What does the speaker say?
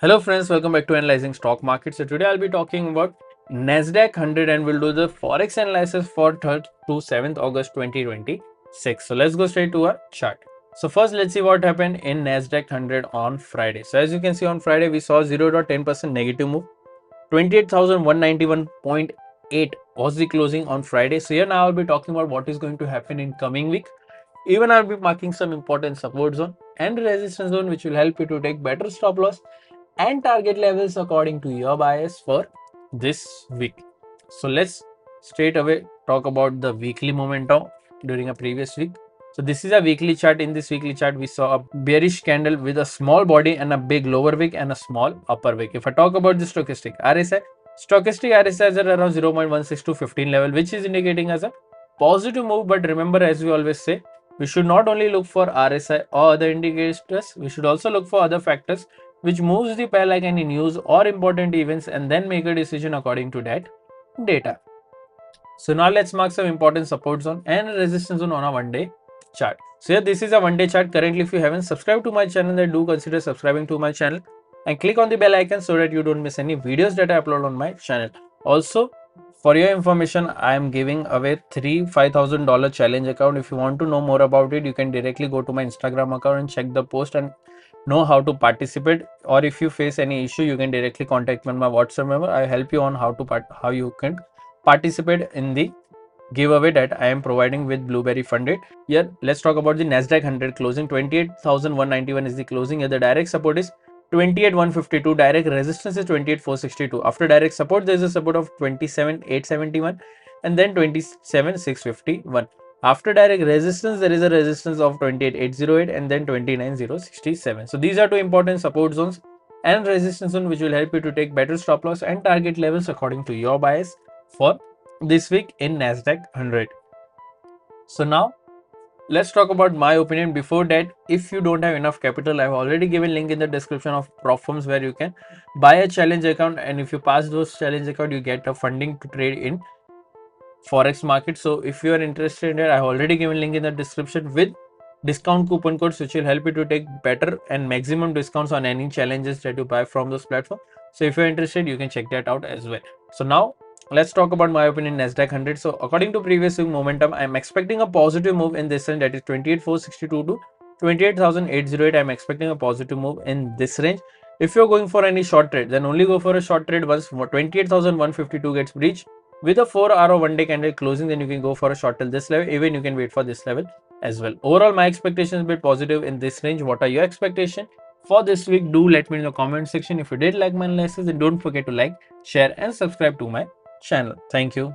Hello friends, welcome back to Analyzing Stock Market. So today I'll be talking about NASDAQ 100 and we'll do the Forex analysis for 3rd to 7th August 2026. So let's go straight to our chart. So first let's see what happened in NASDAQ 100 on Friday. So as you can see on Friday we saw 0.10% negative move. 28,191.8 was the closing on Friday. So here now I'll be talking about what is going to happen in coming week. Even I'll be marking some important support zone and resistance zone which will help you to take better stop loss and target levels according to your bias for this week. So let's straight away talk about the weekly momentum during a previous week. So this is a weekly chart. In this weekly chart, we saw a bearish candle with a small body and a big lower wick and a small upper wick. If I talk about the stochastic RSI is at around 0.16 to 15 level, which is indicating as a positive move. But remember, as we always say, we should not only look for RSI or other indicators, we should also look for other factors which moves the pair like any news or important events and then make a decision according to that data. So now let's mark some important support zone and resistance zone on a 1-day chart. So here this is a 1-day chart. Currently, if you haven't subscribed to my channel, then do consider subscribing to my channel and click on the bell icon so that you don't miss any videos that I upload on my channel. Also, for your information, I am giving away three $5,000 challenge account. If you want to know more about it, you can directly go to my Instagram account and check the post and know how to participate. Or if you face any issue, you can directly contact me on my WhatsApp number. I help you on how you can participate in the giveaway that I am providing with Blueberry Funded. Here, let's talk about the NASDAQ 100 closing. 28,191 is the closing. Here, the direct support is 28,152. Direct resistance is 28,462. After direct support, there is a support of 27,871 and then 27,651. After direct resistance, there is a resistance of 28,808 and then 29,067. So these are two important support zones and resistance zone which will help you to take better stop loss and target levels according to your bias for this week in NASDAQ 100. So now let's talk about my opinion. Before that, if you don't have enough capital, I've already given link in the description of Profirms where you can buy a challenge account, and if you pass those challenge account, you get a funding to trade in Forex market. So if you are interested in it, I have already given link in the description with discount coupon codes which will help you to take better and maximum discounts on any challenges that you buy from those platforms. So if you're interested, you can check that out as well. So now let's talk about my opinion NASDAQ 100. So according to previous week momentum, I'm expecting a positive move in this range, that is 28,462 to 28,808. I'm expecting a positive move in this range. If you're going for any short trade, then only go for a short trade once 28,152 gets breached with a 4-hour 1-day candle closing. Then you can go for a short till this level. Even you can wait for this level as well. Overall, my expectations a bit positive in this range. What are your expectations for this week? Do let me know in the comment section. If you did like my analysis, then don't forget to like, share and subscribe to my channel. Thank you.